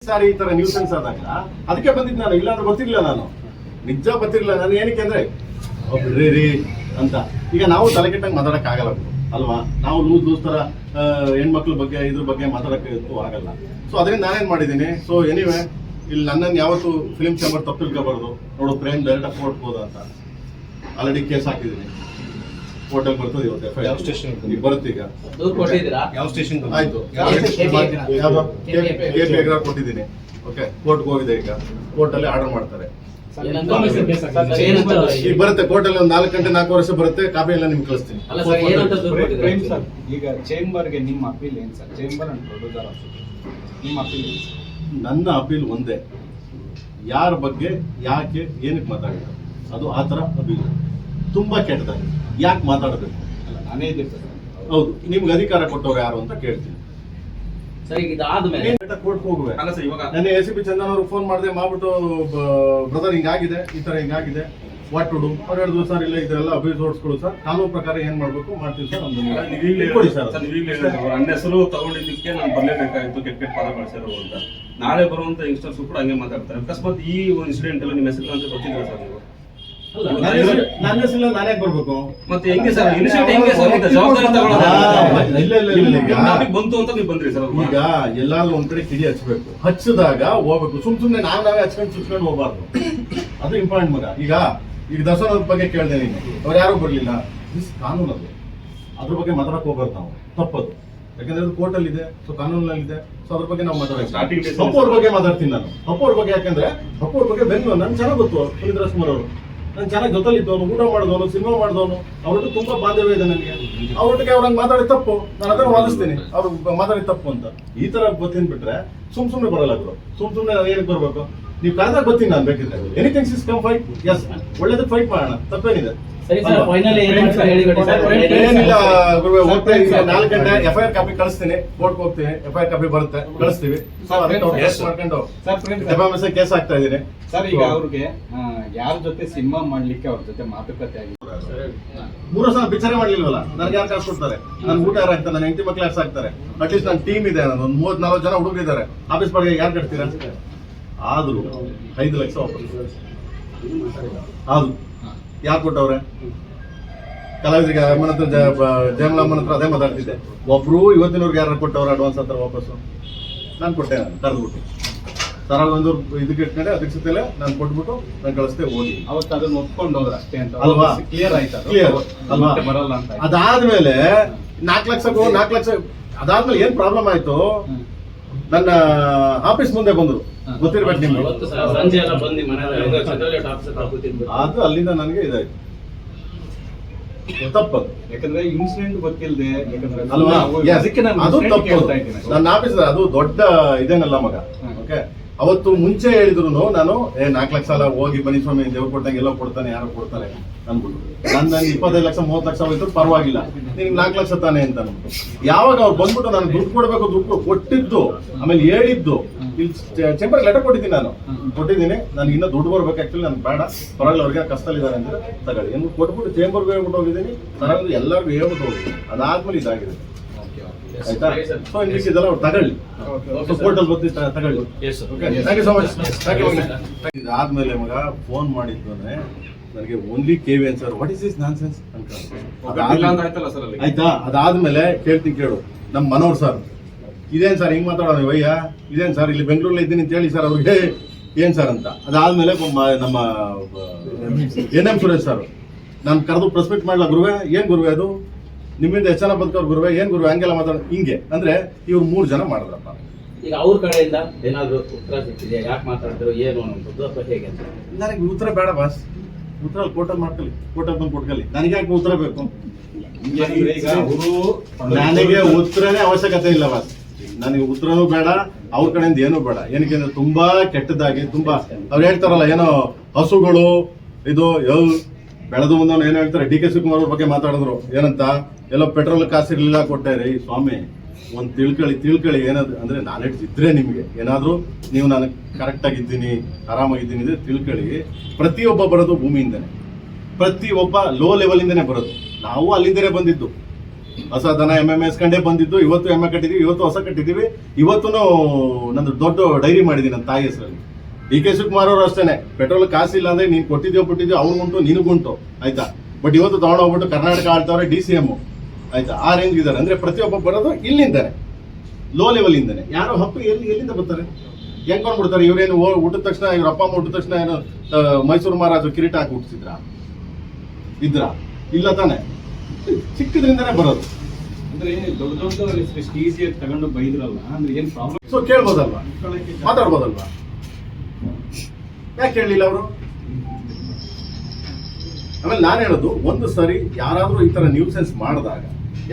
ಸಾರಿ ಈ ತರ ನ್ಯೂಸೆನ್ಸ್ ಆದಾಗ ಅದಕ್ಕೆ ಬಂದಿದ್ದು ನಾನು, ಇಲ್ಲಾಂದ್ರೆ ಗೊತ್ತಿರಲಿಲ್ಲ ನಾನು, ನಿಜ ಗೊತ್ತಿರಲಿಲ್ಲ ನಾನು. ಏನಕ್ಕೆ ಅಂದ್ರೆ ಬಿಡ್ರಿ ಅಂತ. ಈಗ ನಾವು ತಲೆ ಕೆಟ್ಟಂಗೆ ಮಾತಾಡಕ್ ಆಗಲ್ಲ ಅಲ್ವಾ, ನಾವು ಲೂಸ್ ತರ ಹೆಣ್ಮಕ್ಳ ಬಗ್ಗೆ ಇದ್ರ ಬಗ್ಗೆ ಮಾತಾಡಕ್ಕೆ ಆಗಲ್ಲ. ಸೊ ಅದರಿಂದ ನಾನೇನ್ ಮಾಡಿದ್ದೀನಿ, ಸೊ ಎನಿವೆ ಇಲ್ಲಿ ನನ್ನನ್ನು ಯಾವತ್ತು ಫಿಲ್ಮ್ ಚೇಂಬರ್ ತಪ್ಪು ತಿಳ್ಕೊಬಾರ್ದು. ನೋಡು ಪ್ರೇಮ್ ಡೈರೆಕ್ಟ್ ಕೋರ್ಟ್ ಹೋದ ಅಂತ ಆಲ್ರೆಡಿ ಕೇಸ್ ಹಾಕಿದ್ದೀನಿ, ಕೋರ್ಟಲ್ ಬರ್ತದೆ ಇವತ್ತು. ಯಾವ ಸ್ಟೇಷನ್ ಬರುತ್ತೆ ಈಗ? ಯಾವ ಸ್ಟೇಷನ್ ಆಯ್ತು, KP ಕೊಟ್ಟಿದ್ದೀನಿ. ಓಕೆ, ಕೋರ್ಟ್ಗೆ ಹೋಗಿದೆ. ಈಗ ಕೋರ್ಟಲ್ಲಿ ಆರ್ಡರ್ ಮಾಡ್ತಾರೆ. ಈಗ ಬರುತ್ತೆ ಕೋರ್ಟಲ್ಲಿ ಒಂದು 4 ಗಂಟೆ 4 ವರ್ಷ ಬರುತ್ತೆ. ಕಾಪಿ ಎಲ್ಲ ನಿಮ್ಗೆ ಕಳಿಸ್ತೀನಿ. ಈಗ ಚೇಂಬರ್ಗೆ ನಿಮ್ಮ ಅಪೀಲ್ ಏನ್ ಸರ್? ಚೇಂಬರ್ ಅಂಡ್ ಪ್ರೊಡ್ಯೂಸರ್ ನಿಮ್ಮ ಅಪೀಲ್ ಏನು? ನನ್ನ ಅಪೀಲ್ ಒಂದೇ, ಯಾರ ಬಗ್ಗೆ ಯಾಕೆ ಏನಕ್ಕೆ ಮಾತಾಡಿದ್ರು ಅದು ಆ ಥರ ಅಪೀಲ್. ತುಂಬಾ ಕೆಟ್ಟದಾಗಿ ಯಾಕೆ ಮಾತಾಡಬೇಕು? ನಾನೇ ಇದ್ದೆ ಸರ್. ಹೌದು, ನಿಮ್ಗೆ ಅಧಿಕಾರ ಕೊಟ್ಟವ್ರು ಯಾರು ಅಂತ ಕೇಳ್ತೀನಿ. ಕೋರ್ಟ್ ಹೋಗುವೆ. ನನ್ನ ACP ಚಂದನ್ ಅವ್ರಿಗೆ ಫೋನ್ ಮಾಡಿದೆ, ಮಾಡ್ಬಿಟ್ಟು ಬ್ರದರ್ ಹಿಂಗಾಗಿದೆ, ಈ ತರ ಹಿಂಗಾಗಿದೆ, ವಾಟ್ ಟು ಡು. ಅವ್ರು ಹೇಳಿದ್ರು ಸರ್ ಇಲ್ಲ ಇದೆಲ್ಲ ಎಪಿಸೋಡ್ಸ್ಗಳು ಸರ್, ಕಾನೂನು ಪ್ರಕಾರ ಏನ್ ಮಾಡ್ಬೇಕು ಮಾಡ್ತೀವಿ ಸರ್. ಕೊಡಿ ಸರ್. ನನ್ನ ಹೆಸರು ತಗೊಂಡಿದ್ದಕ್ಕೆ ನಾನು ಬರ್ಲೇಬೇಕಾಗಿತ್ತು, ಕೆಟ್ಟ ಪದ ಬಳಸಿರೋ ಅಂತ. ನಾಳೆ ಬರುವಂತ ಯಂಗ್ಸ್ಟರ್ಸ್ ಕೂಡ ಹಂಗೆ ಮಾತಾಡ್ತಾರೆ. ಅಕಸ್ಮಾತ್ ಈ ಒಂದು ಇನ್ಸಿಡೆಂಟ್ ಅಲ್ಲಿ ನಿಮ್ಮ ಹೆಸರು ಅಂತ ಗೊತ್ತಿಲ್ಲ ಸರ್ ನೀವು? ನನ್ನ ಹೆಸರು ನಾನೇ ಬರ್ಬೇಕು ಮತ್ತೆ ಹೆಂಗೆ ಸರ್ ಇನಿಷಿಯೇಟಿವ್ ಹೆಂಗೆ ಸರ್ ಅಂತ ಜವಾಬ್ದಾರಿ ತಗೊಳ್ಳೋದು ಬಂತು ಅಂತ ನೀವು ಬಂದ್ರಿ ಸರ್? ಈಗ ಎಲ್ಲಾದ್ರೂ ಒಂದ್ ಕಡೆ ಕಿಡಿ ಹಚ್ಬೇಕು, ಹಚ್ಚಿದಾಗ ಹೋಗ್ಬೇಕು. ಸುಮ್ನೆ ನಾವೇ ಹಚ್ಕೊಂಡು ಚುಚ್ಕೊಂಡು ಹೋಗ್ಬಾರ್ದು, ಅದು ಇಂಪಾರ್ಟೆಂಟ್ ಮಗ. ಈಗ ದರ್ಶನದ ಬಗ್ಗೆ ಕೇಳ್ದೆ ನೀನು, ಅವ್ರು ಯಾರು ಬರ್ಲಿಲ್ಲ, ಕಾನೂನು ಅದು, ಅದ್ರ ಬಗ್ಗೆ ಮಾತಾಡಕ್ ಹೋಗ್ಬಾರ್ದು ನಾವು, ತಪ್ಪದು. ಯಾಕಂದ್ರೆ ಅದು ಕೋರ್ಟಲ್ಲಿ ಇದೆ, ಸೊ ಕಾನೂನಲ್ಲಿದೆ, ಸೊ ಅದ್ರ ಬಗ್ಗೆ ನಾವು ಮಾತಾಡ್ತೀವಿ. ಅಪ್ಪು ಅವ್ರ ಬಗ್ಗೆ ಮಾತಾಡ್ತೀನಿ ನಾನು. ಅಪ್ಪು ಅವ್ರ ಬಗ್ಗೆ ಯಾಕಂದ್ರೆ ಅಪ್ಪು ಅವ್ರ ಬಗ್ಗೆ ಬೆನ್ನು ನನ್ಗೆ ಚೆನ್ನಾಗಿ ಗೊತ್ತು. ಪುನೀತ್ ರಾಜ್ಕುಮಾರ್ ಅವರು ನಾನು ಚೆನ್ನಾಗಿ ಜೊತೆಲಿದ್ದವನು, ಊಟ ಮಾಡಿದವನು, ಸಿನಿಮಾ ಮಾಡಿದವನು, ಅವ್ರದ್ದು ತುಂಬಾ ಬಾಂಧವ್ಯ ಇದೆ ನನಗೆ. ಅವ್ರೊಟ್ಟಿಗೆ ಅವ್ರಂಗೆ ಮಾತಾಡಿ ತಪ್ಪು, ನಾನು ಅದನ್ನು ವಾದಿಸ್ತೀನಿ, ಅವ್ರು ಮಾತಾಡಿ ತಪ್ಪು ಅಂತ. ಈ ತರ ಗೊತ್ತಿನ ಬಿಟ್ರೆ ಸುಮ್ನೆ ಬರಲ್ಲ ಅವರು. ಸುಮ್ನೆ ಏನಕ್ಕೆ ಬರ್ಬೇಕು? ನೀವು ಕಾಯ್ದಾಗ ಗೊತ್ತೀನಿ ನಾನು ಬೇಕಿದ್ರೆ. Anything is come fight, yes, ಒಳ್ಳೇದಕ್ಕೆ ಫೈಟ್ ಮಾಡೋಣ, ತಪ್ಪೇನಿದೆ. ಏನಿಲ್ಲ ಗುರುವೆ, ಹೋಗ್ತಾ 4 ಗಂಟೆ FIR ಕಾಪಿ ಕಳಿಸ್ತೀನಿ, ಕೋರ್ಟ್ಗೆ ಹೋಗ್ತೀನಿ, FIR ಕಾಪಿ ಬರುತ್ತೆ, ಕಳಿಸ್ತೀವಿ. ಮಾಡ್ಕೊಂಡು ಕೇಸ್ ಆಗ್ತಾ ಇದೀನಿ ಸರ್. ಈಗ ಅವ್ರಿಗೆ ಯಾರ ಜೊತೆ ಸಿನಿಮಾ ಮಾಡ್ಲಿಕ್ಕೆ ಅವ್ರ ಜೊತೆ ಮಾತುಕತೆ ಆಗಿದೆ? 3 ವರ್ಷ ಪಿಕ್ಚರ್ ಮಾಡ್ಲಿಲ್ವಲ್ಲ, ನನಗೆ ಯಾರು ಕಾಸು ಕೊಡ್ತಾರೆ? ನನ್ ಊಟ ಯಾರು ಆಗ್ತಾರೆ? ನನ್ನ ಹೆಂಡತಿ ಮಕ್ಳು ಯಾರು ಸಾಕ್ತಾರೆ? ಅಟ್ಲೀಸ್ಟ್ ನನ್ನ ಟೀಮ್ ಇದೆ, ನಾನು ಒಂದು 30-40 ಜನ ಹುಡುಗರಿದ್ದಾರೆ. ಆಫೀಸ್ ಬಾಡಿಗೆ ಯಾರು ಕಟ್ತೀರಾ? ಆದ್ರೂ 5 ಲಕ್ಷ ವಾಪಸ್ ಆದ್ರು ಯಾರು ಕೊಟ್ಟವ್ರೆ? ಕಲಾವಿದರಿಗೆ ಅಮ್ಮನ ಹತ್ರ, ಜಯಮಲಮ್ಮನ ಹತ್ರ ಅದೇ ಮಾತಾಡ್ತಿದ್ದೆ. ಒಬ್ರು ಇವತ್ತಿನವ್ರಿಗೆ ಯಾರು ಕೊಟ್ಟವ್ರು ಅಡ್ವಾನ್ಸ್ ಹತ್ರ ವಾಪಸ್ಸು? ನಾನು ಕೊಟ್ಟೆ, ನಾನು ಕರೆದ್ಬಿಟ್ಟು ಒಂದು ಇದಕ್ಕೆ ಇಟ್ಕೊಂಡೆ, ಅಧ್ಯಕ್ಷತೆ ನಾನು ಕೊಟ್ಬಿಟ್ಟು ನಾನು ಕಳಿಸ್ತೇ ಹೋಗಿ. ಅವತ್ತು ಅದನ್ನ ಒಪ್ಕೊಂಡು ಹೋದ್ರ ಅಷ್ಟೇ ಅಂತ ಅಲ್ವಾ? ಕ್ಲಿಯರ್ ಆಯ್ತು, ಕ್ಲಿಯರ್ ಅಲ್ವಾ? ಬರಲ್ಲ ಅಂತ. ಅದಾದ್ಮೇಲೆ 4 ಲಕ್ಷ ಅದಾದ್ಮೇಲೆ ಏನ್ ಪ್ರಾಬ್ಲಮ್ ಆಯ್ತು? ನನ್ನ ಆಫೀಸ್ ಮುಂದೆ ಬಂದ್ರು, ಗೊತ್ತಿರ್ಬೇಕು ನಿಮ್ಗೆ. ಅದು ಅಲ್ಲಿಂದ ನನಗೆ ಇದಾಯ್ತು, ತಪ್ಪದು. ಯಾಕಂದ್ರೆ ಇನ್ಸಿಡೆಂಟ್ ಗೊತ್ತಿಲ್ಲದೆ ಅಲ್ವಾ? ಅದಕ್ಕೆ ನಾನು ಅದು ತಪ್ಪು. ನನ್ನ ಆಫೀಸ್ ಅದು ದೊಡ್ಡ ಇದೇನಲ್ಲ ಮಗ. ಓಕೆ, ಅವತ್ತು ಮುಂಚೆ ಹೇಳಿದ್ರು ನಾನು 4 ಲಕ್ಷ ಅಲ್ಲ, ಹೋಗಿ ಬನ್ನಿ ಸ್ವಾಮಿ, ದೇವ್ರು ಕೊಟ್ಟಂಗೆ ಎಲ್ಲೋ ಕೊಡ್ತಾನೆ, ಯಾರೋ ಕೊಡ್ತಾರೆ ಅನ್ಬಿಟ್ಟು. ನನ್ನ 25 ಲಕ್ಷ 30 ಲಕ್ಷ ಹೋಯ್ತು, ಪರವಾಗಿಲ್ಲ, ನಿಮ್ಗೆ 4 ಲಕ್ಷ ತಾನೆ ಅಂತ ಅನ್ಬಿಟ್ಟು. ಯಾವಾಗ ಅವ್ರು ಬಂದ್ಬಿಟ್ಟು ನಾನು ದುಡ್ಡು ಕೊಡ್ಬೇಕು, ದುಡ್ಡು ಕೊಟ್ಟಿದ್ದು, ಆಮೇಲೆ ಹೇಳಿದ್ದು, ಇಲ್ಲಿ ಚೇಂಬರ್ ಲೆಟರ್ ಕೊಟ್ಟಿದ್ದೀನಿ, ನಾನು ಕೊಟ್ಟಿದ್ದೀನಿ, ನನಗೆ ಇನ್ನೂ ದುಡ್ಡು ಬರ್ಬೇಕು. ಆಕ್ಚುಲಿ ನನ್ಗೆ ಬೇಡ, ಪರವಾಗಿಲ್ಲ, ಅವ್ರಿಗೆ ಕಷ್ಟದಲ್ಲಿದ್ದಾರೆ ಅಂದ್ರೆ ತಗೊಳ್ಳಿ ಏನು ಕೊಟ್ಬಿಟ್ಟು ಚೇಂಬರ್ಗೆ ಹೇಳ್ಬಿಟ್ಟು ಹೋಗಿದ್ದೀನಿ. ತಗೊಂಡು ಎಲ್ಲರಿಗೂ ಹೇಳ್ಬಿಟ್ಟು ಹೋಗಿದ್ದೀನಿ. ಅದಾದ್ಮೇಲೆ ಇದಾಗಿದೆ, ಆಯ್ತಾ? ಸೊ ಇದೆಲ್ಲ ಅವ್ರು ತಗೊಳ್ಳಿ, ಕೋರ್ಟಲ್ಲಿ ಬರ್ತೀವಿ, ತಗೊಳ್ಳಿ. Thank you so much. ಇದಾದ್ಮೇಲೆ ಮಗ ಫೋನ್ ಮಾಡಿದ್ದಾನೆ ನನಗೆ, only KVN sir, what is this nonsense ಅಂತ. ಆಯ್ತಾ? ಅದಾದ್ಮೇಲೆ ಕೇಳ್ತೀನಿ, ಕೇಳು, ನಮ್ಮ ಮನೋಹರ್ ಸರ್, ಇದೇನ್ ಸರ್ ಹಿಂಗ್ ಮಾತಾಡೋಣ ವಯ್ಯ, ಇದೇನ್ ಸರ್ ಇಲ್ಲಿ ಬೆಂಗಳೂರಲ್ಲಿ ಇದ್ದೀನಿ ಅಂತ ಹೇಳಿ ಸರ್ ಅವ್ರಿಗೆ, ಏನ್ ಸರ್ ಅಂತ. ಅದಾದ್ಮೇಲೆ ನಮ್ಮ NM ಸುರೇಶ್ ಸರ್ ನಾನು ಕರೆದು ಪ್ರೆಸ್ ಮೀಟ್ ಮಾಡ್ಲಾ, ಗುರುವೆ ಏನ್ ಗುರುವೆ ಅದು ನಿಮ್ಮಿಂದ ಎಷ್ಟು ಜನ ಬದುಕೋರು ಗುರುವೆ, ಏನ್ ಗುರುವೆ ಹಂಗೆಲ್ಲ ಮಾತಾಡೋದು ಹಿಂಗೆ ಅಂದ್ರೆ ಇವ್ರು 3 ಜನ ಮಾಡಿದ್ರಪ್ಪ. ಈಗ ಅವ್ರ ಕಡೆಯಿಂದ ಏನಾದ್ರು ಉತ್ತರ ಸಿಕ್ಕಿದೆ, ಯಾಕೆ ಮಾತಾಡಿದ್ರು ಏನು ಅನ್ನೋದು ಅಥವಾ ಹೇಗೆ ಅಂತ? ನನಗೆ ಉತ್ತರ ಬೇಡ ಬಾಸ್, ಉತ್ತರ ಕೋರ್ಟಲ್ಲಿ ಮಾಡ್ಕೊಳ್ಳಿ, ಕೋರ್ಟಲ್ಲಿ ಬಂದು ಕೊಟ್ಕೊಳ್ಳಿ, ನನಗೆ ಯಾಕೆ ಉತ್ತರ ಬೇಕು? ನನಗೆ ಉತ್ತರನೇ ಅವಶ್ಯಕತೆ ಇಲ್ಲ ಬಾಸ್, ನನಗೆ ಉತ್ತರನೂ ಬೇಡ, ಅವ್ರ ಕಡೆಯಿಂದ ಏನೂ ಬೇಡ. ಏನಕ್ಕೆ ಅಂದ್ರೆ ತುಂಬಾ ಕೆಟ್ಟದಾಗಿ, ತುಂಬಾ ಅವ್ರು ಹೇಳ್ತಾರಲ್ಲ ಏನೋ ಹಸುಗಳು ಇದು ಬೆಳೆದು ಮುಂದವನು ಏನೋ ಹೇಳ್ತಾರೆ. DK ಶಿವಕುಮಾರ್ ಅವ್ರ ಬಗ್ಗೆ ಮಾತಾಡಿದ್ರು, ಏನಂತ ಎಲ್ಲೋ ಪೆಟ್ರೋಲ್ ಕಾಸಿರ್ಲಿಲ್ಲ ಕೊಟ್ಟೆ ರೀ ಸ್ವಾಮಿ. ಒಂದು ತಿಳ್ಕೊಳ್ಳಿ ಏನಾದ್ರು ಅಂದ್ರೆ ನಾಲೆಡ್ಜ್ ಇದ್ರೆ ನಿಮ್ಗೆ ಏನಾದ್ರು, ನೀವು ನಾನು ಕರೆಕ್ಟ್ ಆಗಿದ್ದೀನಿ, ಆರಾಮಾಗಿದ್ದೀನಿ ಅಂದ್ರೆ ತಿಳ್ಕೊಳ್ಳಿ. ಪ್ರತಿಯೊಬ್ಬ ಬರೋದು ಭೂಮಿಯಿಂದನೇ, ಪ್ರತಿಯೊಬ್ಬ ಲೋ ಲೆವೆಲ್ ಇಂದನೇ ಬರೋದು. ನಾವು ಅಲ್ಲಿಂದನೇ ಬಂದಿದ್ದು, ಹೊಸ ದನ ಎಮ್ಮೆ ಮೇಸ್ಕೊಂಡೇ ಬಂದಿದ್ದು, ಇವತ್ತು ಎಮ್ಮೆ ಕಟ್ಟಿದೀವಿ, ಇವತ್ತು ಹೊಸ ಕಟ್ಟಿದೀವಿ, ಇವತ್ತು ನಂದು ದೊಡ್ಡ ಡೈರಿ ಮಾಡಿದೀನಿ ನನ್ನ ತಾಯಿ ಹೆಸರಲ್ಲಿ. ಡಿ ಕೆ ಶಿವಕುಮಾರ್ ಅವರು ಅಷ್ಟೇನೆ, ಪೆಟ್ರೋಲ್ ಕಾಸಿಲ್ಲ ಅಂದ್ರೆ ನೀನ್ ಕೊಟ್ಟಿದ್ಯೋ ಬಿಟ್ಟಿದ್ಯೋ ಅವ್ನಿಗುಂಟು ನಿನಗುಂಟು, ಆಯ್ತಾ. ಬಟ್ ಇವತ್ತು ತಗೊಂಡೋಗ್ಬಿಟ್ಟು ಕರ್ನಾಟಕ ಆಳ್ತವ್ರೆ DCM, ಆಯ್ತಾ. ಆ ರೇಂಜ್ ಇದಾರೆ ಅಂದ್ರೆ ಪ್ರತಿಯೊಬ್ಬ ಬರೋದು ಇಲ್ಲಿಂದಾನೆ, ಲೋ ಲೆವೆಲ್ ಇಂದಾನೆ. ಯಾರೋ ಹಪ್ಪು ಎಲ್ಲಿಂದ ಬರ್ತಾರೆ, ಹೆಂಗ್ ಕೊಂಡ್ಬಿಡ್ತಾರೆ. ಇವ್ರೇನು ಊಟದ ತಕ್ಷಣ, ಇವ್ರ ಅಪ್ಪ ಅಮ್ಮ ಊಟದ ತಕ್ಷಣ ಏನು ಮೈಸೂರು ಮಹಾರಾಜು ಕಿರೀಟ ಹಾಕಿ ಹುಟ್ಟಿಸಿದ್ರ ಇದ್ರ? ಇಲ್ಲ ತಾನೆ, ಚಿಕ್ಕದ್ರಿಂದಾನೆ ಬರೋದು. ಅಂದ್ರೆ ದೊಡ್ಡ ದೊಡ್ಡ ಈಸಿಯಾಗಿ ತಗೊಂಡು ಬೈದ್ರಲ್ಲ, ಅಂದ್ರೆ ಏನ್ ಪ್ರಾಬ್ಲಮ್? ಸೊ ಕೇಳ್ಬೋದಲ್ವಾ, ಮಾತಾಡ್ಬೋದಲ್ವಾ, ಯಾಕೆ ಕೇಳಲಿಲ್ಲ ಅವರು? ಆಮೇಲೆ ನಾನು ಹೇಳೋದು, ಒಂದು ಸರಿ ಯಾರಾದ್ರೂ ಈ ತರ ನ್ಯೂಸೆನ್ಸ್ ಮಾಡಿದಾಗ,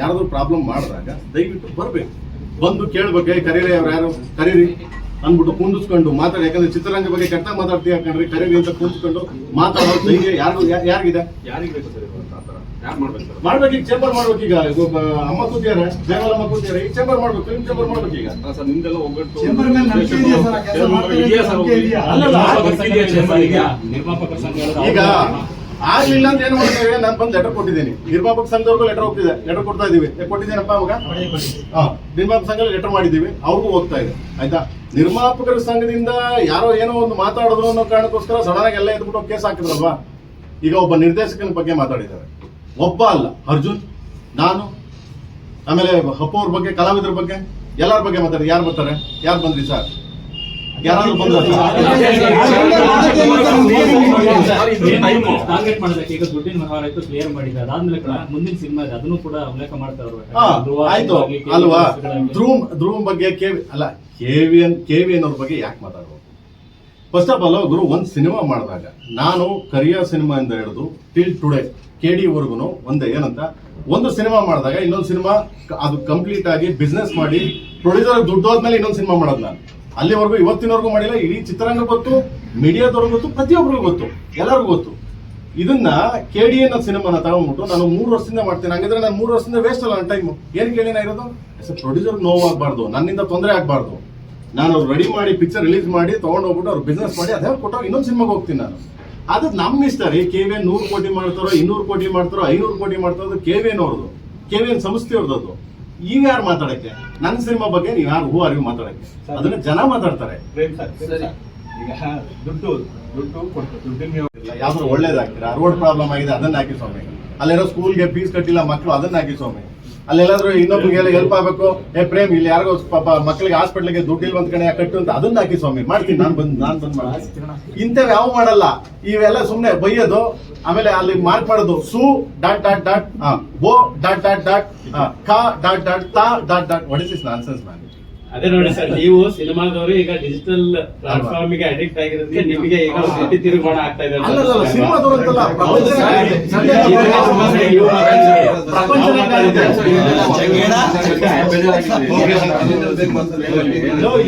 ಯಾರಾದ್ರೂ ಪ್ರಾಬ್ಲಮ್ ಮಾಡಿದಾಗ ದಯವಿಟ್ಟು ಬರ್ಬೇಕು, ಬಂದು ಕೇಳ್ಬೇಕು. ಕರೀರಿ, ಅವ್ರು ಯಾರು ಕರೀರಿ ಅಂದ್ಬಿಟ್ಟು ಕುಂದಿಸ್ಕೊಂಡು ಮಾತಾಡಿ. ಯಾಕಂದ್ರೆ ಚಿತ್ರರಂಗ ಬಗ್ಗೆ ಕೆಟ್ಟ ಮಾತಾಡ್ತೀವಿ ಯಾಕಂದ್ರೆ ಕರೀರಿ ಅಂತ ಕುಂದಿಸ್ಕೊಂಡು ಮಾತಾಡೋ ಧೈರ್ಯ ಯಾರಿಗಿದೆ? ಯಾರಿಗೆ ಬೇಕು ಸರ್ ಆ ಥರ? ಯಾರು ಮಾಡ್ಬೇಕು ಸರ್? ಮಾಡ್ಬೇಕು, ಈಗ ಚೇಂಬರ್ ಮಾಡ್ಬೇಕು. ಈಗ ಅಮ್ಮ ಕೂತಿದ್ದಾರೆ, ದೇವಾಲಮ್ಮ ಕೂತಿದ್ದಾರೆ, ಈಗ ಚೇಂಬರ್ ಮಾಡ್ಬೇಕು, ಫಿಲ್ಮ್ ಚೇಂಬರ್ ಮಾಡ್ಬೇಕು. ಈಗ ಅಲ್ಲ ಸರ್, ನಿಮ್ದೆಲ್ಲ ಒಗ್ಗಟ್ಟು ಚೇಂಬರ್ ಮೇಲೆ ನಂಬಿಕೆ ಇದೆಯಾ ಸರ್? ಆ ಕೆಲಸ ಮಾಡ್ತಾರೆ, ಇದೆಯಾ ಸರ್? ನಂಬಿಕೆ ಇದೆಯಾ? ಅಲ್ಲಲ್ಲ, ನಿರ್ಮಾಪಕ ಸಂಘ ಈಗ ಆಗ್ಲಿಲ್ಲ ಅಂತ ಏನ್ ಮಾಡ್ತೇವೆ? ನಾನು ಬಂದು ಲೆಟರ್ ಕೊಟ್ಟಿದ್ದೀನಿ, ನಿರ್ಮಾಪಕ ಸಂಘದವ್ರಿಗೂ ಲೆಟರ್ ಹೋಗ್ತಿದೆ, ಲೆಟರ್ ಕೊಡ್ತಾ ಇದೀವಿ. ಕೊಟ್ಟಿದ್ದೀನಪ್ಪ ಅವಾಗ. ನಿರ್ಮಾಪಕ ಸಂಘ ಲೆಟರ್ ಮಾಡಿದೀವಿ, ಅವ್ರಿಗೂ ಹೋಗ್ತಾ ಇದೆ, ಆಯ್ತಾ. ನಿರ್ಮಾಪಕರ ಸಂಘದಿಂದ ಯಾರೋ ಏನೋ ಒಂದು ಮಾತಾಡಿದ್ರು ಅನ್ನೋ ಕಾರಣಕ್ಕೋಸ್ಕರ ಸಡನ್ ಆಗಿ ಎಲ್ಲ ಎದ್ಬಿಟ್ಟು ಕೇಸ್ ಹಾಕಿದ್ರಲ್ವಾ. ಈಗ ಒಬ್ಬ ನಿರ್ದೇಶಕನ ಬಗ್ಗೆ ಮಾತಾಡಿದ್ದಾರೆ, ಒಬ್ಬ ಅಲ್ಲ, ಅರ್ಜುನ್, ನಾನು, ಆಮೇಲೆ ಅಪ್ಪು ಅವ್ರ ಬಗ್ಗೆ, ಕಲಾವಿದರ ಬಗ್ಗೆ, ಎಲ್ಲರ ಬಗ್ಗೆ ಮಾತಾಡಿ. ಯಾರು ಬರ್ತಾರೆ? ಯಾರು ಬಂದ್ರಿ ಸರ್? ಯಾರಾದ್ರೂ ಬಂದ್ರ? ಟಾರ್ಗೆಟ್ ಮಾಡೋದಕ್ಕೆ ಈಗ ದುಡ್ಡಿನ ವ್ಯವಹಾರ ಆಯ್ತು, ಕ್ಲಿಯರ್ ಮಾಡಿದೆ. ಅದಾದ್ಮೇಲೆ ಕೂಡ ಮುಂದಿನ ಸಿನಿಮಾ ಇದೆ, ಅದನ್ನು ಕೂಡ ಉಲ್ಲೇಖ ಮಾಡ್ತಾ ಇದ್ರು. ಆಯ್ತು ಅಲ್ವಾ. ಧ್ರುವ್ ಬಗ್ಗೆ KVN ಅವ್ರ ಬಗ್ಗೆ ಯಾಕೆ ಮಾತಾಡೋದು? ಫಸ್ಟ್ ಆಫ್ ಆಲ್ ಗುರು, ಒಂದು ಸಿನಿಮಾ ಮಾಡಿದಾಗ ನಾನು ಕರಿಯ ಸಿನಿಮಾ ಇಂದ ಹಿಡಿದು ಟಿಲ್ ಟುಡೇ KD ವರ್ಗುನು ಒಂದೇ ಏನಂತ, ಒಂದು ಸಿನಿಮಾ ಮಾಡಿದಾಗ ಇನ್ನೊಂದು ಸಿನಿಮಾ ಅದು ಕಂಪ್ಲೀಟ್ ಆಗಿ ಬಿಸ್ನೆಸ್ ಮಾಡಿ ಪ್ರೊಡ್ಯೂಸರ್ ದುಡ್ಡು ಹೋದ್ಮೇಲೆ ಇನ್ನೊಂದು ಸಿನಿಮಾ ಮಾಡೋದು ನಾನು. ಅಲ್ಲಿವರೆಗೂ ಇವತ್ತಿನವರೆಗೂ ಮಾಡಿಲ್ಲ. ಇಡೀ ಚಿತ್ರರಂಗ ಗೊತ್ತು, ಮೀಡಿಯಾದವ್ರಿಗೂ ಗೊತ್ತು, ಪ್ರತಿಯೊಬ್ಬರಿಗೂ ಗೊತ್ತು, ಎಲ್ಲರಿಗೂ ಗೊತ್ತು. ಇದನ್ನ KD ಅನ್ನೋ ಸಿನಿಮಾನ ತಗೊಂಡ್ಬಿಟ್ಟು ನಾನು 3 ವರ್ಷದಿಂದ ಮಾಡ್ತೀನಿ. ಹಂಗಿದ್ರೆ ನಾನು 3 ವರ್ಷದಿಂದ ವೇಸ್ಟ್ ಅಲ್ಲ ನನ್ನ ಟೈಮು. ಏನ್ ಕೇಳಿನ ಇರೋದು? ಪ್ರೊಡ್ಯೂಸರ್ ನೋವಾಗಬಾರ್ದು, ನನ್ನಿಂದ ತೊಂದರೆ ಆಗಬಾರ್ದು. ನಾನು ಅವ್ರು ರೆಡಿ ಮಾಡಿ ಪಿಕ್ಚರ್ ರಿಲೀಸ್ ಮಾಡಿ ತಗೊಂಡೋಗ್ಬಿಟ್ಟು ಅವ್ರು ಬಿಸ್ನೆಸ್ ಮಾಡಿ ಅದೇ ಕೊಟ್ಟವ್ರು ಇನ್ನೊಂದು ಸಿನಿಮಾಗೆ ಹೋಗ್ತೀನಿ ನಾನು. ಅದು ನಮ್ಮ ಇಷ್ಟ ರೀ. KVN 100 ಕೋಟಿ ಮಾಡ್ತಾರೋ, 200 ಕೋಟಿ ಮಾಡ್ತಾರೋ, 500 ಕೋಟಿ ಮಾಡ್ತಾರೋ, KVN ಅವ್ರದ್ದು, KVN ಸಂಸ್ಥೆ ಅವ್ರದ್ದು. ಈಗ ಯಾರು ಮಾತಾಡಕ್ಕೆ? ನನ್ನ ಸಿನಿಮಾ ಬಗ್ಗೆ ನೀವು ಯಾರು ಹೂ ಅರಿವು ಮಾತಾಡಕ್ಕೆ? ಅದನ್ನ ಜನ ಮಾತಾಡ್ತಾರೆ. ಪ್ರೇಮ್ ಸರ್, ಈಗ ದುಡ್ಡು ಕೊಟ್ಟು ದುಡ್ಡಿನ ಯಾವ್ದಾದ್ರು ಒಳ್ಳೇದಾಗ್ತೀರಾ? ರೋಡ್ ಪ್ರಾಬ್ಲಮ್ ಆಗಿದೆ, ಅದನ್ನ ಹಾಕಿ ಸ್ವಾಮಿ. ಅಲ್ಲೇನೋ ಸ್ಕೂಲ್ಗೆ ಫೀಸ್ ಕಟ್ಟಿಲ್ಲ ಮಕ್ಕಳು, ಅದನ್ನ ಹಾಕಿ ಸ್ವಾಮಿ. ಅಲ್ಲೆಲ್ಲಾದ್ರೂ ಇನ್ನೊಬ್ಬರಿಗೆಲ್ಲ ಹೆಲ್ಪ್ ಆಗಬೇಕು, ಪ್ರೇಮ್ ಇಲ್ಲಿ ಯಾರಿಗೋ ಪಾಪ ಮಕ್ಕಳಿಗೆ ಹಾಸ್ಪಿಟ್ಲಿಗೆ ದುಡ್ಡು ಇಲ್ಲ ಒಂದ್ ಕಡೆ ಕಟ್ಟು ಅಂತ ಅದನ್ನ ಹಾಕಿ ಸ್ವಾಮಿ. ಮಾಡ್ತೀನಿ, ನಾನು ಬಂದ್ ಮಾಡ್ತೀನಿ. ಇಂಥವ್ ಯಾವ ಮಾಡಲ್ಲ. ಇವೆಲ್ಲ ಸುಮ್ನೆ ಬೈಯೋದು, ಆಮೇಲೆ ಅಲ್ಲಿ ಮಾರ್ಕ್ ಮಾಡೋದು, ಸು ಡಾಟ್ ಡಾಟ್ ಡಾಟ್ ಬೋ ಡಾಟ್ ಡಾಟ್ ಡಾಟ್ ಕಾ ಡಾಟ್ ಡಾಟ್ ತಾ dot dot. What is this nonsense man? ಅದೇ ನೋಡಿ ಸರ್, ನೀವು ಸಿನಿಮಾದವರು ಈಗ ಡಿಜಿಟಲ್ ಪ್ಲಾಟ್ಫಾರ್ಮ್ ಗೆ ಅಡಿಕ್ಟ್ ಆಗಿರೋದಕ್ಕೆ ನಿಮಗೆ ಈಗ ಸಿಟಿ ತಿರುಗೋಣ ಆಗ್ತಾ ಇದೆ. ಅಲ್ಲಲ್ಲ, ಸಿನಿಮಾದವ್ರು ಅಂತಲ್ಲ,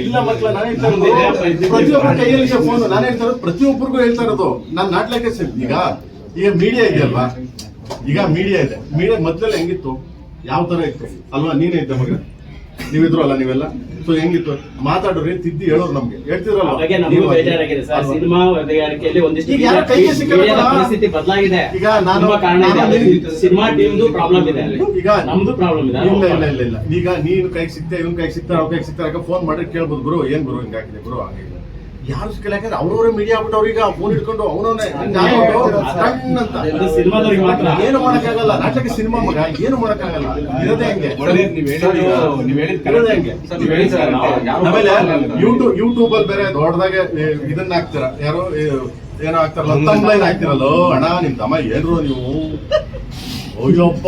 ಇಲ್ಲ ಮಕ್ಕಳ, ನಾನು ಹೇಳ್ತಾ ಇರೋದು ಪ್ರತಿಯೊಬ್ಬರ ಕೈಯಲ್ಲಿ ಫೋನ್. ನಾನು ಹೇಳ್ತಾ ಇರೋದು ಪ್ರತಿಯೊಬ್ಬರಿಗೂ ಹೇಳ್ತಾ ಇರೋದು. ನಾನು ನಾಟ್ಲಕ್ಕೆ ಈಗ ಮೀಡಿಯಾ ಇದೆಯಲ್ವಾ, ಈಗ ಮೀಡಿಯಾ ಇದೆ. ಮೀಡಿಯಾ ಮೊದ್ಲೆಲ್ಲ ಹೆಂಗಿತ್ತು, ಯಾವ ತರ ಇತ್ತು ಅಲ್ವಾ? ನೀನೇ ಇದ್ದ ಮಗ, ನೀವಿದ್ರು ಅಲ್ಲ ನೀವೆಲ್ಲ. ಸೊ ಹೆಂಗಿತ್ತು ಮಾತಾಡೋರಿ, ತಿದ್ದಿ ಹೇಳೋರು ನಮ್ಗೆ ಹೇಳ್ತಿದ್ರಲ್ಲ. ಸಿನಿಮಾ ವರದಿಗಾರಿಕೆಯಲ್ಲಿ ಒಂದಿಷ್ಟು ಈಗ ಯಾರ ಕೈಗೆ ಸಿಕ್ಕಲ್ಲ ಪರಿಸ್ಥಿತಿ ಬದಲಾಗಿದೆ. ಈಗ ನಾನು ಸಿನಿಮಾ ಟೀಮ್ದು ಪ್ರಾಬ್ಲಮ್ ಇದೆ, ಈಗ ನಮ್ದು ಪ್ರಾಬ್ಲಮ್ ಇದೆ. ಇಲ್ಲ ಈಗ ನೀನು ಕೈಗೆ ಸಿಗ್ತಾ, ಇವನ್ ಕೈಗೆ ಸಿಗ್ತಾ, ಅವ್ರ ಕೈಗೆ ಸಿಗ್ತಾ, ಫೋನ್ ಮಾಡಿ ಕೇಳ್ಬೋದು, ಗುರು ಏನ್ ಗುರು ಹಿಂಗಾಗಿದೆ ಗುರು ಹಂಗೆ. ಯಾರು ಸಿಕ್ಕಲ್ಲ, ಯಾಕಂದ್ರೆ ಅವ್ರವ್ರೆ ಮೀಡಿಯಾ ಆಗ್ಬಿಟ್ಟು ಅವ್ರೀಗ ಫೋನ್ ಇಟ್ಕೊಂಡು ಅವನವನ್ನೇ ಸಿನಿಮಾದವ್ರಿಗೆ ಮಾತ್ರ ಏನು ಮಾಡಕ್ಕಾಗಲ್ಲ. ನಾಟಕ ಸಿನಿಮಾ ಮಗ ಏನು ಮಾಡಕ್ಕಾಗಲ್ಲ. ಇರೋದೇ ಹೆಂಗೆ, ಇರೋದೇ ಹೆಂಗೆ. ಆಮೇಲೆ ಯೂಟ್ಯೂಬ್ ಅಲ್ಲಿ ಬೇರೆ ದೊಡ್ಡದಾಗೆ ಇದನ್ನ ಹಾಕ್ತೀರ, ಯಾರು ಏನೋ ಹಾಕ್ತಾರಲ್ಲ, ತಮ್ಲೈನ್ ಹಾಕ್ತಿರಲ್ಲೋ ಅಣ್ಣ ನಿಮ್ ತಮ್ಮ ಏನ್ರು ನೀವು. ಅಯ್ಯಪ್ಪ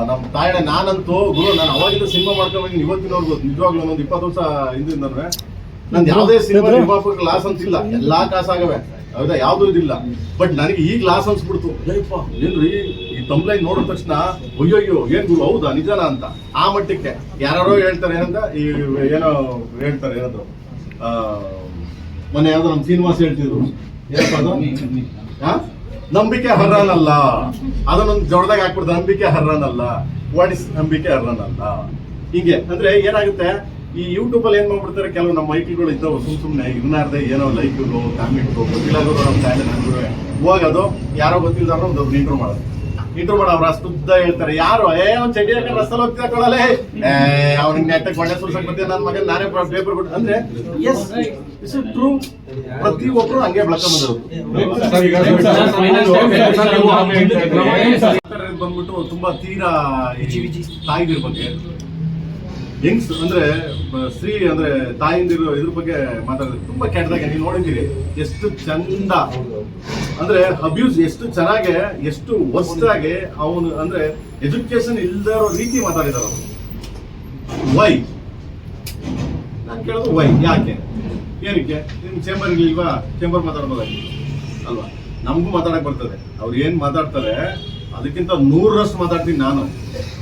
ನಮ್ ತಾಯಣ್ಣ, ನಾನಂತೂ ಗುರು, ನಾನು ಅವಾಗಿಂದ ಸಿನಿಮಾ ಮಾಡ್ಕೊಂಡು ಇವತ್ತಿನವ್ರಿಗೂ ನಿಜವಾಗ್ಲೂ ಒಂದು 20 ವರ್ಷ ಹಿಂದಿನ ನಂದು ಯಾವುದೇ ಸಿನಿಮಾ ನಿರ್ಮಾಪಕ ಲಾಸ್ ಅಂತಿಲ್ಲ, ಎಲ್ಲಾ ಕಾಸಾಗವೆ, ಹೌದಾ, ಯಾವ್ದು ಇದಿಲ್ಲ. ಬಟ್ ನನಗೆ ಈಗ ಲಾಸ್ ಅನ್ಸ್ಬಿಡ್ತು. ಅಯ್ಯಪ್ಪ ಏನ್ರಿ ಈ ತಮ್ಲೈನ್ ನೋಡಿದ ತಕ್ಷಣ ಅಯ್ಯಯ್ಯೋ ಏನ್ ಗುರು, ಹೌದಾ ನಿಜಾನ ಅಂತ. ಆ ಮಟ್ಟಕ್ಕೆ ಯಾರೋ ಹೇಳ್ತಾರೆ ಏನಂತ, ಈ ಏನೋ ಹೇಳ್ತಾರೆ, ಏನಾದ್ರು ಮೊನ್ನೆ ಯಾವ್ದೋ ನಮ್ ಶ್ರೀನಿವಾಸ ಹೇಳ್ತಿದ್ರು, ಏನಪ್ಪ ಅದು, ನಂಬಿಕೆ ಹರ್ರನಲ್ಲ, ಅದನ್ನೊಂದು ಜೋಳದಾಗ ಹಾಕ್ಬಿಡ್ತಾರೆ, ನಂಬಿಕೆ ಹರ್ರನಲ್ಲ. ವಾಟ್ ಇಸ್ ನಂಬಿಕೆ ಹರ್ರನಲ್ಲ? ಹೀಗೆ ಅಂದ್ರೆ ಏನಾಗುತ್ತೆ, ಈ ಯೂಟ್ಯೂಬ್ ಅಲ್ಲಿ ಏನ್ ಮಾಡ್ಬಿಡ್ತಾರೆ, ಕೆಲವು ನಮ್ಮ ಮೈಕ್ಗಳು ಇದ್ದಾವೆ ಸುಮ್ನೆ ಇನ್ನಾರ್ದೆ ಏನೋ ಲೈಕ್ಗಳು ಕಾಮೆಂಟ್ಗಳು ಗೊತ್ತಿಲ್ಲ ನಮ್ಮ ತಾಯಿ ಹೋಗೋದು, ಯಾರೋ ಗೊತ್ತಿಲ್ದಾರ ಒಂದು ಇಂಟ್ರೂ ಮಾಡೋದು. ಇಂಟ್ರೂ ಮಾಡ ಅವ್ರು ಅಷ್ಟುದ್ದ ಹೇಳ್ತಾರೆ. ಯಾರು ಅವ್ನು ಚಡ್ಡಿ ಹಾಕೊಂಡು ರಸ್ತಲ್ಲಿ ಹೋಗ್ತಾ ಕೊಡಲೇ ಅವ್ನಿಗೆ ನೆಟ್ಟಕ್ಕೆ ಕೊಂಡೆ ಸುರ್ಸಕ್ ಬರ್ತೀನಿ ನನ್ನ ಮಗನ್ ನಾನೇ ಪೇಪರ್ ಕೊಟ್ಟು ಅಂದ್ರೆ ಎಸ್ ಇಟ್ಸ್ ಟ್ರೂ. ಪ್ರತಿಯೊಬ್ರು ಹಂಗೆ ಬೆಳ್ಕೊಂಡ್ಬಂದ್ರು. ಬಂದ್ಬಿಟ್ಟು ತುಂಬಾ ತೀರಾ ತಾಯಿದಿರ ಬಗ್ಗೆ ಹೆಂಗ್ಸ್ ಅಂದ್ರೆ ಸ್ತ್ರೀ ಅಂದ್ರೆ ತಾಯಿಂದಿರು ಇದ್ರ ಬಗ್ಗೆ ಮಾತಾಡಿದ್ರೆ ತುಂಬಾ ಕೆಟ್ಟದಾಗೆ ನೀವು ನೋಡಿದ್ದೀರಿ. ಎಷ್ಟು ಚಂದ ಅಂದ್ರೆ ಅಬ್ಯೂಸ್ ಎಷ್ಟು ಚೆನ್ನಾಗೆ ಎಷ್ಟು ಹೊಸ್ದಾಗೆ ಅವನು ಅಂದ್ರೆ ಎಜುಕೇಶನ್ ಇಲ್ದೇ ಇರೋ ರೀತಿ ಮಾತಾಡಿದಾರೆ ಅವರು. ವೈ ನಾನು ಕೇಳೋದು ವೈ, ಯಾಕೆ, ಏನಕ್ಕೆ ನಿಮ್ ಚೇಂಬರ್ ಇಲ್ವಾ? ಚೇಂಬರ್ ಮಾತಾಡ್ಬೋದಾಗಿ ಅಲ್ವಾ? ನಮಗೂ ಮಾತಾಡಕ್ ಬರ್ತದೆ. ಅವ್ರು ಏನ್ ಮಾತಾಡ್ತಾರೆ ಅದಕ್ಕಿಂತ 100ರಷ್ಟು ಮಾತಾಡ್ತೀನಿ ನಾನು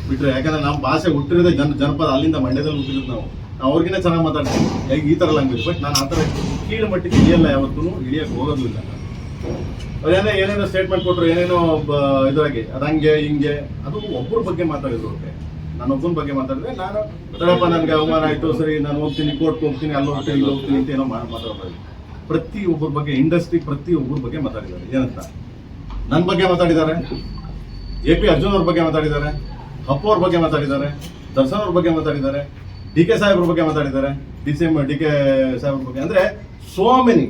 ಬಿಟ್ರೆ. ಯಾಕಂದ್ರೆ ನಮ್ಮ ಭಾಷೆ ಹುಟ್ಟಿರೋದೇ ಜನಪದ, ಅಲ್ಲಿಂದ ಮಂಡ್ಯದಲ್ಲಿ ಹುಟ್ಟಿರೋದು ನಾವು. ಅವ್ರಿಗಿನ್ನ ಚೆನ್ನಾಗಿ ಮಾತಾಡ್ತೀನಿ ಈ ತರ ಲ್ಯಾಂಗ್ವೇಜ್. ಬಟ್ ನಾನು ಆ ಥರ ಕೀಳು ಮಟ್ಟಿಗೆ ಇಳಿಯಲ್ಲ, ಯಾವತ್ತೂ ಇಳಿಯಕ್ಕೆ ಹೋಗೋದು ಇಲ್ಲ. ಅವ್ರೇನೇ ಏನೇನೋ ಸ್ಟೇಟ್ಮೆಂಟ್ ಕೊಟ್ಟರು, ಏನೇನೋ ಇದ್ರಾಗೆ ಅದಂಗೆ ಹಿಂಗೆ, ಅದು ಒಬ್ಬರ ಬಗ್ಗೆ ಮಾತಾಡಿದ್ರು. ಓಕೆ, ನಾನು ಒಬ್ಬನ ಬಗ್ಗೆ ಮಾತಾಡಿದ್ರೆ ನಾನು ತಡಪ್ಪ ನನಗೆ ಅವಮಾನ ಆಯಿತು, ಸರಿ ನಾನು ಹೋಗ್ತೀನಿ, ಕೋರ್ಟ್ಗೆ ಹೋಗ್ತೀನಿ, ಅಲ್ಲಿ ಹೋಗ್ತೀನಿ, ಇಲ್ಲಿ ಹೋಗ್ತೀನಿ ಅಂತ ಏನೋ ಮಾತಾಡೋದು. ಪ್ರತಿ ಒಬ್ಬರ ಬಗ್ಗೆ ಇಂಡಸ್ಟ್ರಿ ಪ್ರತಿ ಒಬ್ಬರ ಬಗ್ಗೆ ಮಾತಾಡಿದ್ದಾರೆ. ಏನಂತ ನನ್ನ ಬಗ್ಗೆ ಮಾತಾಡಿದ್ದಾರೆ, AP ಅರ್ಜುನ್ ಅವ್ರ ಬಗ್ಗೆ ಮಾತಾಡಿದ್ದಾರೆ, ಅಪ್ಪು ಅವ್ರ ಬಗ್ಗೆ ಮಾತಾಡಿದ್ದಾರೆ, ದರ್ಶನ್ ಅವ್ರ ಬಗ್ಗೆ ಮಾತಾಡಿದ್ದಾರೆ, DK ಸಾಹೇಬ್ರ ಬಗ್ಗೆ ಮಾತಾಡಿದ್ದಾರೆ, DK ಸಾಹೇಬ್ರ ಬಗ್ಗೆ. ಅಂದ್ರೆ ಸೋ ಮೆನಿ.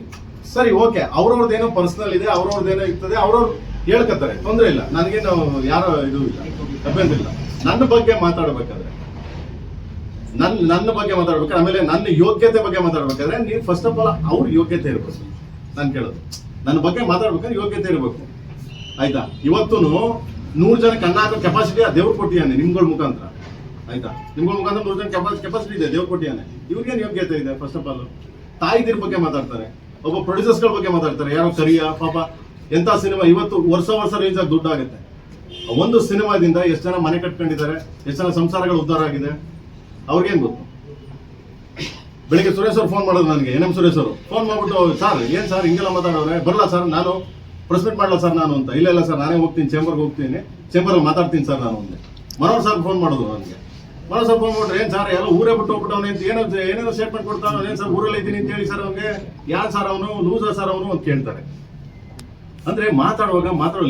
ಸರಿ, ಓಕೆ, ಅವ್ರವ್ರದ್ದೇನೋ ಪರ್ಸನಲ್ ಇದೆ, ಅವ್ರವ್ರದ್ದೇನೋ ಇರ್ತದೆ, ಅವ್ರವ್ರು ಹೇಳ್ಕತ್ತಾರೆ, ತೊಂದರೆ ಇಲ್ಲ, ನನಗೇನು ಯಾರೋ ಇದು ಇಲ್ಲ, ತಪ್ಪೇನಿಲ್ಲ. ನನ್ನ ಬಗ್ಗೆ ಮಾತಾಡ್ಬೇಕಾದ್ರೆ ನನ್ನ ಬಗ್ಗೆ ಮಾತಾಡ್ಬೇಕಾದ್ರೆ, ಆಮೇಲೆ ನನ್ನ ಯೋಗ್ಯತೆ ಬಗ್ಗೆ ಮಾತಾಡ್ಬೇಕಾದ್ರೆ ನೀವು ಫಸ್ಟ್ ಆಫ್ ಆಲ್ ಅವ್ರ ಯೋಗ್ಯತೆ ಇರ್ಬೇಕು. ನಾನು ಕೇಳೋದು ನನ್ನ ಬಗ್ಗೆ ಮಾತಾಡ್ಬೇಕಾದ್ರೆ ಯೋಗ್ಯತೆ ಇರಬೇಕು. ಆಯ್ತಾ? ಇವತ್ತು 100 ಜನ ಕಣ್ಣ ಹಾಕೋ ಕೆಪಾಸಿಟಿ ದೇವ್ರು ಕೊಟ್ಟಿಯಾನೆ ನಿಮ್ಗಳ ಮುಖಾಂತರ. ಆಯ್ತಾ? ನಿಮ್ಗಳ ಮುಖಾಂತರ 100 ಜನ ಕೆಪಾಸಿಟಿ ಇದೆ, ದೇವ್ರು ಕೊಟ್ಟಿಯಾನೆ. ಇವ್ರಿಗೇನು ಯೋಗ್ಯತೆ ಇದೆ? ಫಸ್ಟ್ ಆಫ್ ಆಲ್ ತಾಯಿದಿರ ಬಗ್ಗೆ ಮಾತಾಡ್ತಾರೆ, ಒಬ್ಬ ಪ್ರೊಡ್ಯೂಸರ್ಸ್ಗಳ ಬಗ್ಗೆ ಮಾತಾಡ್ತಾರೆ. ಯಾರೋ ಕರಿಯ ಪಾಪ ಎಂತ ಸಿನಿಮಾ ಇವತ್ತು ವರ್ಷ ರೇಂಜ್ ಆಗಿ ದುಡ್ಡು ಆಗುತ್ತೆ. ಒಂದು ಸಿನಿಮಾದಿಂದ ಎಷ್ಟು ಜನ ಮನೆ ಕಟ್ಕೊಂಡಿದ್ದಾರೆ, ಎಷ್ಟು ಜನ ಸಂಸಾರಗಳು ಉದ್ಧಾರ ಆಗಿದೆ, ಅವ್ರಿಗೇನು ಗೊತ್ತು? ಬೆಳಿಗ್ಗೆ ಸುರೇಶ್ ಅವ್ರು ಫೋನ್ ಮಾಡೋದು ನನಗೆ, NM ಸುರೇಶ್ ಅವರು ಫೋನ್ ಮಾಡ್ಬಿಟ್ಟು, ಸರ್ ಏನ್ ಸರ್ ಹಿಂಗೆಲ್ಲ ಮಾತಾಡೋರೆ, ಬರಲ್ಲ ಸರ್ ನಾನು ಪ್ರೆಸ್ ಮೀಟ್ ಮಾಡಲ್ಲ ಸರ್ ನಾನು ಅಂತ. ಇಲ್ಲ ಸರ್ ನಾನೇ ಹೋಗ್ತೀನಿ, ಚೇಂಬರ್ಗೆ ಹೋಗ್ತೀನಿ, ಚೇಂಬರ್ಗೆ ಮಾತಾಡ್ತೀನಿ ಸರ್ ನಾನು ಅಂದೆ. ಮನೋಹರ್ ಸರ್ ಫೋನ್ ಮಾಡೋದು ನನಗೆ. ಮನೋಹರ್ ಸರ್ ಫೋನ್ ಮಾಡಿದ್ರೆ ಏನ್ ಸರ್ ಎಲ್ಲ ಊರೇ ಬಿಟ್ಟು ಹೋಗ್ಬಿಟ್ಟವನು ಅಂತ ಏನೇನೋ ಸ್ಟೇಟ್ಮೆಂಟ್ ಕೊಡ್ತಾನೆ. ಏನ್ ಸರ್ ಊರಲ್ಲಿ ಇದ್ದೀನಿ ಅಂತ ಹೇಳಿ ಸರ್ ಅವ್ನಿಗೆ, ಯಾರು ಸರ್ ಅವನು, ಲೂಸರ್ ಸರ್ ಅವನು ಅಂತ ಕೇಳ್ತಾರೆ. ಅಂದ್ರೆ ಮಾತಾಡೋ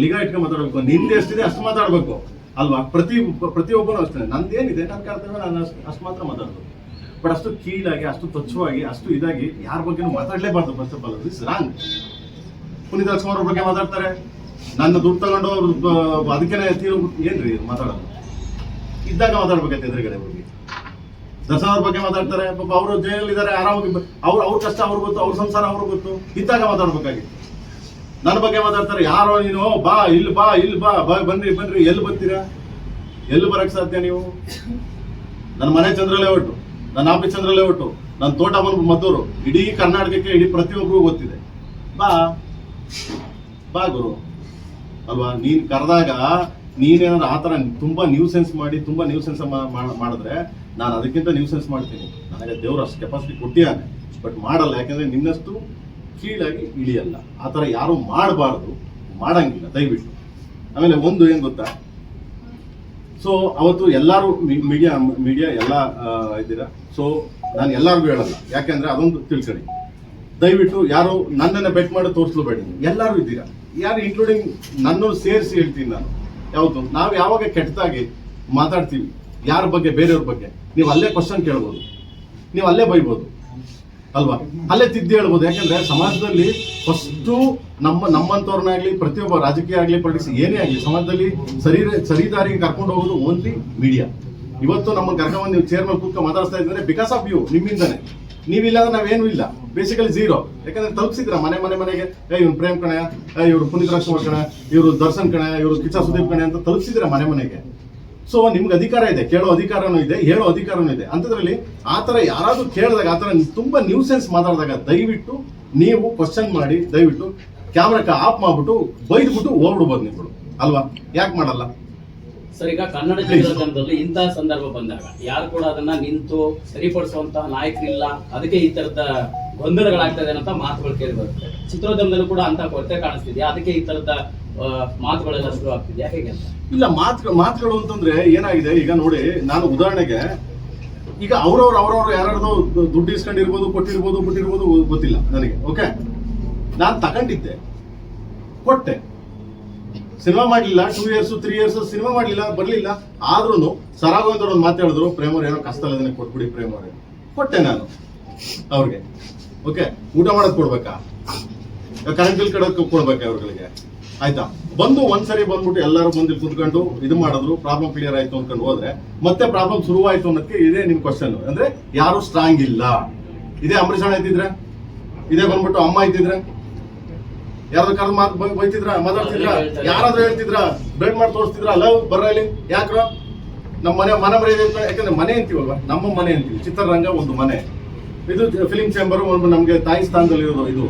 ಲಿಗ ಇಟ್ಕೊಂಡು ಮಾತಾಡ್ಬೇಕು. ನಿಂದೆ ಎಷ್ಟಿದೆ ಅಷ್ಟು ಮಾತಾಡ್ಬೇಕು ಅಲ್ವಾ? ಪ್ರತಿಯೊಬ್ಬನು ಅಷ್ಟೇ. ನಂದೇನಿದೆ ನನ್ನ ಕರ್ತವ್ಯ, ನಾನು ಅಷ್ಟು ಮಾತ್ರ ಮಾತಾಡ್ಬೇಕು. ಬಟ್ ಅಷ್ಟು ಕೀಳಾಗಿ, ಅಷ್ಟು ತುಚ್ಛವಾಗಿ, ಅಷ್ಟು ಇದಾಗಿ ಯಾರ ಬಗ್ಗೆನೂ ಮಾತಾಡ್ಲೇಬಾರ್ದು. First of all this wrong. Puneeth Rajkumar ಅವ್ರ ಬಗ್ಗೆ ಮಾತಾಡ್ತಾರೆ, ನನ್ನ ದುಡ್ಡು ತಗೊಂಡು ಅವ್ರು ಅದಕ್ಕೇನೆ ಏನ್ರಿ ಮಾತಾಡೋದು? ಇದ್ದಾಗ ಮಾತಾಡ್ಬೇಕಂತ ಎದುರುಗಡೆ ಹೋಗಿ. ದರ್ಶನ್ ಅವ್ರ ಬಗ್ಗೆ ಮಾತಾಡ್ತಾರೆ, ಪಾಪ ಅವರು ಜೈಲಲ್ಲಿದ್ದಾರೆ, ಆರಾಮಾಗಿ ಅವ್ರ ಕಷ್ಟ ಅವ್ರಿಗೆ ಗೊತ್ತು, ಅವ್ರ ಸಂಸಾರ ಅವ್ರಿಗೆ ಗೊತ್ತು, ಇದ್ದಾಗ ಮಾತಾಡ್ಬೇಕಾಗಿತ್ತು. ನನ್ನ ಬಗ್ಗೆ ಮಾತಾಡ್ತಾರೆ, ಯಾರೋ ನೀನು ಬಾ ಇಲ್ಲಿ ಬನ್ರಿ ಎಲ್ಲಿ ಬರ್ತೀರಾ? ಎಲ್ಲಿ ಬರಕ್ ಸಾಧ್ಯ ನೀವು? ನನ್ನ ಮನೆ ಚಂದ್ರಲ್ಲೇ ಒಟ್ಟು, ನನ್ನ ಆಫೀಸ್ ಚಂದ್ರಲ್ಲೇ ಒಟ್ಟು, ನನ್ನ ತೋಟ ಬಂದು ಮದ್ದೂರು, ಇಡೀ ಕರ್ನಾಟಕಕ್ಕೆ ಇಡೀ ಪ್ರತಿಯೊಬ್ಬರಿಗೂ ಗೊತ್ತಿದೆ. ಬಾ ಗುರು ಅಲ್ವಾ? ನೀನ್ ಕರೆದಾಗ ನೀನೇನಾದ್ರು ಆ ಥರ ತುಂಬಾ ನ್ಯೂಸೆನ್ಸ್ ಮಾಡಿದ್ರೆ ನಾನು ಅದಕ್ಕಿಂತ ನ್ಯೂಸೆನ್ಸ್ ಮಾಡ್ತೀನಿ. ನನಗೆ ದೇವ್ರು ಅಷ್ಟು ಕೆಪಾಸಿಟಿ ಕೊಟ್ಟಿಯಾನೆ, ಬಟ್ ಮಾಡಲ್ಲ. ಯಾಕಂದ್ರೆ ನಿನ್ನಷ್ಟು ಕೀಳಾಗಿ ಇಳಿಯಲ್ಲ. ಆ ಥರ ಯಾರು ಮಾಡಬಾರ್ದು, ಮಾಡಂಗಿಲ್ಲ ದಯವಿಟ್ಟು. ಆಮೇಲೆ ಒಂದು ಏನ್ ಗೊತ್ತಾ, ಸೊ ಅವತ್ತು ಎಲ್ಲರೂ ಮೀಡಿಯಾ ಎಲ್ಲ ಇದ್ದೀರಾ. ಸೊ ನಾನು ಎಲ್ಲರಿಗೂ ಹೇಳಲ್ಲ, ಯಾಕೆಂದ್ರೆ ಅದೊಂದು ತಿಳ್ಕೊಳ್ಳಿ. ದಯವಿಟ್ಟು ಯಾರು ನನ್ನನ್ನು ಬೆಟ್ ಮಾಡಿ ತೋರಿಸ್ಲೂಬೇಡಿ. ಎಲ್ಲರೂ ಇದ್ದೀರಾ, ಯಾರು ಇನ್ಕ್ಲೂಡಿಂಗ್ ನನ್ನನ್ನು ಸೇರಿಸಿ ಹೇಳ್ತೀನಿ ನಾನು. ಯಾವತ್ತು ನಾವು ಯಾವಾಗ ಕೆಟ್ಟದಾಗಿ ಮಾತಾಡ್ತೀವಿ ಯಾರ ಬಗ್ಗೆ, ಬೇರೆಯವ್ರ ಬಗ್ಗೆ, ನೀವು ಅಲ್ಲೇ ಕ್ವಶನ್ ಕೇಳ್ಬೋದು, ನೀವು ಅಲ್ಲೇ ಬೈಬೋದು ಅಲ್ವಾ? ಅಲ್ಲೇ ತಿದ್ದಿ ಹೇಳ್ಬೋದು. ಯಾಕಂದ್ರೆ ಸಮಾಜದಲ್ಲಿ ಫಸ್ಟು ನಮ್ಮಂತವ್ರನ್ನಾಗ್ಲಿ, ಪ್ರತಿಯೊಬ್ಬ ರಾಜಕೀಯ ಆಗ್ಲಿ, ಪೊಲಿಟಿಕ್ಸ್ ಏನೇ ಆಗಲಿ, ಸಮಾಜದಲ್ಲಿ ಸರಿದಾರಿಗೆ ಕರ್ಕೊಂಡು ಹೋಗೋದು ಓನ್ಲಿ ಮೀಡಿಯಾ. ಇವತ್ತು ನಮ್ಮನ್ನು ಕರ್ಕೊಂಡ್ಬಂದು ನೀವು ಚೇರ್ ಮೇಲೆ ಕೂತ್ಕೊಂಡು ಮಾತಾಡ್ತಾ ಇದ್ರೆ ಬಿಕಾಸ್ ಆಫ್ ಯು, ನಿಮ್ಮಿಂದಾನೆ. ನೀವಿಲ್ಲ ಅಂದ್ರೆ ನಾವೇನು ಇಲ್ಲ, ಬೇಸಿಕಲಿ ಝೀರೋ. ಯಾಕಂದ್ರೆ ತಲುಪಿಸಿದ್ರ ಮನೆಗೆ, ಇವ್ರು ಪ್ರೇಮ್ ಕಣೆ, ಇವರು ಪುನೀತ್ ರಾಜ್ಕುಮಾರ್ ಕಣೆ, ಇವರು ದರ್ಶನ್ ಕಣೆ, ಇವರು ಕಿಚ್ಚ ಸುದೀಪ್ ಕಣೆ ಅಂತ ತಲುಪಿಸಿದ್ರ ಮನೆಗೆ. ಸೊ ನಿಮ್ಗೆ ಅಧಿಕಾರ ಇದೆ, ಕೇಳೋ ಅಧಿಕಾರನೂ ಇದೆ, ಹೇಳೋ ಅಧಿಕಾರನೂ ಇದೆ. ಅಂಥದ್ರಲ್ಲಿ ಆ ಥರ ಯಾರಾದ್ರೂ ಕೇಳಿದಾಗ, ಆ ಥರ ತುಂಬಾ ನ್ಯೂಸೆನ್ಸ್ ಮಾತಾಡಿದಾಗ ದಯವಿಟ್ಟು ನೀವು ಕ್ವಶನ್ ಮಾಡಿ, ದಯವಿಟ್ಟು ಕ್ಯಾಮ್ರಾ ಆಫ್ ಮಾಡ್ಬಿಟ್ಟು ಬೈದ್ಬಿಟ್ಟು ಹೋಗ್ಬಿಡ್ಬೋದು ನೀವು ಅಲ್ವಾ? ಯಾಕೆ ಮಾಡಲ್ಲ ಸರ್? ಈಗ ಕನ್ನಡ ಚಿತ್ರರಂಗದಲ್ಲಿ ಇಂತಹ ಸಂದರ್ಭ ಬಂದಾಗ ಯಾರು ಕೂಡ ಅದನ್ನ ನಿಂತು ಸರಿಪಡಿಸುವಂತಹ ನಾಯಕರಿಲ್ಲ, ಅದಕ್ಕೆ ಈ ತರದ ಗೊಂದಲಗಳಾಗ್ತದೆ ಅಂತ ಮಾತುಗಳು ಕೇಳಿ ಬರುತ್ತೆ. ಚಿತ್ರೋದ್ಯಮದಲ್ಲೂ ಕೂಡ ಅಂತ ಕೊರತೆ ಕಾಣಿಸ್ತಿದೆ, ಅದಕ್ಕೆ ಈ ತರದ ಮಾತುಗಳೆಲ್ಲ ಶುರು ಆಗ್ತಿದೆ. ಹೇಗೆ ಅಂತ ಇಲ್ಲ, ಮಾತುಗಳು ಅಂತಂದ್ರೆ ಏನಾಗಿದೆ ಈಗ ನೋಡಿ, ನಾನು ಉದಾಹರಣೆಗೆ ಈಗ ಅವ್ರವ್ರು ಯಾರ್ಯಾರ್ದೋ ದುಡ್ಡು ಇಸ್ಕೊಂಡಿರ್ಬೋದು, ಕೊಟ್ಟಿರ್ಬೋದು ಗೊತ್ತಿಲ್ಲ ನನಗೆ. ಓಕೆ, ನಾನು ತಗೊಂಡಿದ್ದೆ, ಕೊಟ್ಟೆ, ಸಿನಿಮಾ ಮಾಡ್ಲಿಲ್ಲ, 2 years 3 years ಸಿನಿಮಾ ಮಾಡ್ಲಿಲ್ಲ, ಬರ್ಲಿಲ್ಲ. ಆದ್ರೂ ಸರಾಗೋಂದ್ರ ಒಂದು ಮಾತು ಹೇಳಿದ್ರು, ಪ್ರೇಮವ್ರು ಏನೋ ಕಷ್ಟ ಅಲ್ಲದನ್ನ ಕೊಟ್ಬಿಡಿ ಪ್ರೇಮವ್ರೆ. ಕೊಟ್ಟೆ ನಾನು ಅವ್ರಿಗೆ. ಓಕೆ, ಊಟ ಮಾಡೋದು ಕೊಡ್ಬೇಕಾ, ಕರೆಂಟ್ ಬಿಲ್ ಕಡೋದು ಕೊಡ್ಬೇಕಾ ಅವ್ರಿಗೆ? ಆಯ್ತಾ, ಬಂದು ಒಂದ್ಸರಿ ಬಂದ್ಬಿಟ್ಟು ಎಲ್ಲರೂ ಬಂದು ಕುತ್ಕೊಂಡು ಇದು ಮಾಡಿದ್ರು, ಪ್ರಾಬ್ಲಮ್ ಕ್ಲಿಯರ್ ಆಯ್ತು ಅನ್ಕೊಂಡು ಹೋದ್ರೆ ಮತ್ತೆ ಪ್ರಾಬ್ಲಮ್ ಶುರುವಾಯ್ತು ಅನ್ನೋದಕ್ಕೆ ಇದೇ ನಿಮ್ ಕ್ವಶನ್. ಅಂದ್ರೆ ಯಾರು ಸ್ಟ್ರಾಂಗ್ ಇಲ್ಲ. ಇದೇ ಅಂಬರೀಷ್ ಅಣ್ಣ ಇದ್ದಿದ್ರೆ, ಇದೇ ಬಂದ್ಬಿಟ್ಟು ಅಮ್ಮ ಇದ್ದಿದ್ರೆ, ಯಾರಾದ್ರೂ ಕರೆದು ಮಾತು ಬೈತಿದ್ರ, ಮಾತಾಡ್ತಿದ್ರ, ಯಾರಾದ್ರೂ ಹೇಳ್ತಿದ್ರ, ಬ್ರೇಡ್ ಮಾಡಿ ತೋರಿಸ್ತಿದ್ರ, ಲವ್ ಬರ್ರ ಇಲ್ಲಿ ಯಾಕ್ರ ನಮ್ಮ ಮನೆ ಮರ್ಯಾದೆ. ಯಾಕಂದ್ರೆ ಮನೆ ಅಂತೀವಲ್ವಾ, ನಮ್ಮ ಮನೆ ಅಂತೀವಿ. ಚಿತ್ರರಂಗ ಒಂದು ಮನೆ, ಇದು ಫಿಲಿಂ ಚೇಂಬರ್ ಒಂದು ನಮ್ಗೆ ತಾಯಿ ಸ್ಥಾನದಲ್ಲಿ ಇರೋದು ಇದು.